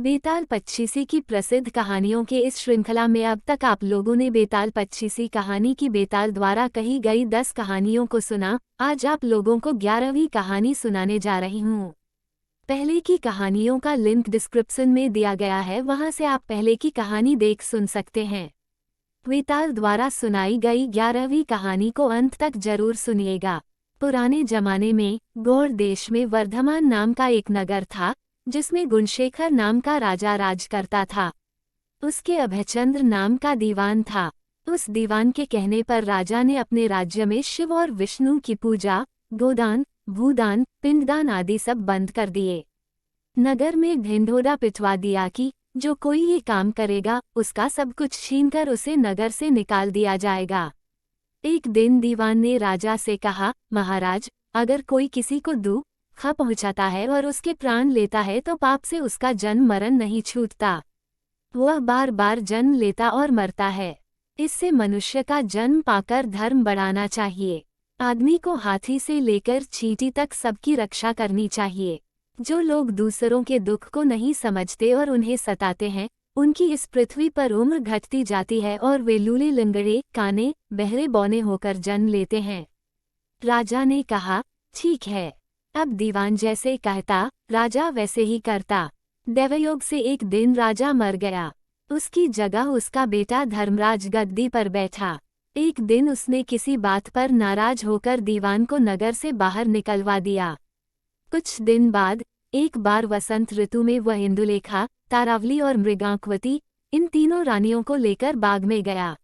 बेताल पच्चीसी की प्रसिद्ध कहानियों के इस श्रृंखला में अब तक आप लोगों ने बेताल पच्चीसी कहानी की बेताल द्वारा कही गई 10 कहानियों को सुना। आज आप लोगों को 11वीं कहानी सुनाने जा रही हूँ। पहले की कहानियों का लिंक डिस्क्रिप्शन में दिया गया है, वहां से आप पहले की कहानी देख सुन सकते हैं। बेताल द्वारा सुनाई गई 11वीं कहानी को अंत तक जरूर सुनिएगा। पुराने जमाने में गौड़ देश में वर्धमान नाम का एक नगर था, जिसमें गुणशेखर नाम का राजा राज करता था। उसके अभयचंद्र नाम का दीवान था। उस दीवान के कहने पर राजा ने अपने राज्य में शिव और विष्णु की पूजा, गोदान, भूदान, पिंडदान आदि सब बंद कर दिए। नगर में ढिंढोरा पिटवा दिया कि जो कोई ये काम करेगा उसका सब कुछ छीनकर उसे नगर से निकाल दिया जाएगा। एक दिन दीवान ने राजा से कहा, महाराज, अगर कोई किसी को दुख पहुंचाता है और उसके प्राण लेता है तो पाप से उसका जन्म मरण नहीं छूटता। वह बार बार जन्म लेता और मरता है। इससे मनुष्य का जन्म पाकर धर्म बढ़ाना चाहिए। आदमी को हाथी से लेकर चींटी तक सबकी रक्षा करनी चाहिए। जो लोग दूसरों के दुख को नहीं समझते और उन्हें सताते हैं, उनकी इस पृथ्वी पर उम्र घटती जाती है और वे लूले लंगड़े, काने, बहरे बौने होकर जन्म लेते हैं। राजा ने कहा, ठीक है। अब दीवान जैसे कहता, राजा वैसे ही करता। दैवयोग से एक दिन राजा मर गया। उसकी जगह उसका बेटा धर्मराज गद्दी पर बैठा। एक दिन उसने किसी बात पर नाराज होकर दीवान को नगर से बाहर निकलवा दिया। कुछ दिन बाद एक बार वसंत ऋतु में वह इंदुलेखा, तारावली और मृगांकवती, इन तीनों रानियों को लेकर बाग में गया।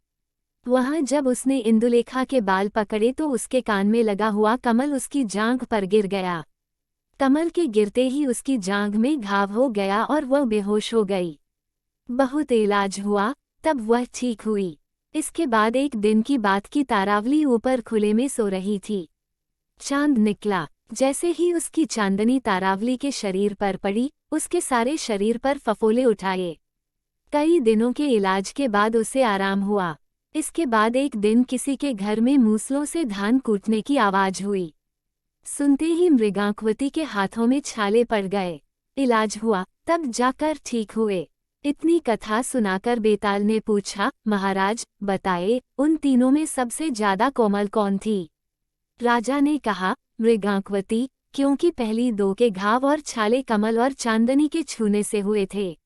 वहां जब उसने इंदुलेखा के बाल पकड़े तो उसके कान में लगा हुआ कमल उसकी जांघ पर गिर गया। कमल के गिरते ही उसकी जांघ में घाव हो गया और वह बेहोश हो गई। बहुत इलाज हुआ, तब वह ठीक हुई। इसके बाद एक दिन की बात की तारावली ऊपर खुले में सो रही थी। चांद निकला। जैसे ही उसकी चांदनी तारावली के शरीर पर पड़ी, उसके सारे शरीर पर फफोले उठाए। कई दिनों के इलाज के बाद उसे आराम हुआ। इसके बाद एक दिन किसी के घर में मूसलों से धान कूटने की आवाज हुई। सुनते ही मृगांकवती के हाथों में छाले पड़ गए। इलाज हुआ, तब जाकर ठीक हुए। इतनी कथा सुनाकर बेताल ने पूछा, महाराज बताए, उन तीनों में सबसे ज्यादा कोमल कौन थी? राजा ने कहा, मृगांकवती, क्योंकि पहली दो के घाव और छाले कमल और चांदनी के छूने से हुए थे।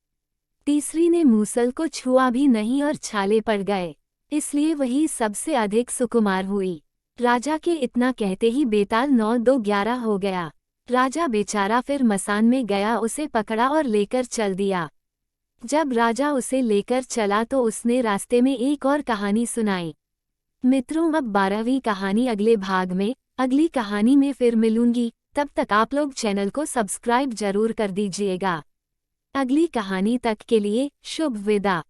तीसरी ने मूसल को छुआ भी नहीं और छाले पड़ गए, इसलिए वही सबसे अधिक सुकुमार हुई। राजा के इतना कहते ही बेताल 9-2-11 हो गया। राजा बेचारा फिर मसान में गया, उसे पकड़ा और लेकर चल दिया। जब राजा उसे लेकर चला तो उसने रास्ते में एक और कहानी सुनाई। मित्रों, अब 12वीं कहानी अगले भाग में, अगली कहानी में फिर मिलूंगी। तब तक आप लोग चैनल को सब्सक्राइब जरूर कर दीजिएगा। अगली कहानी तक के लिए शुभ विदा।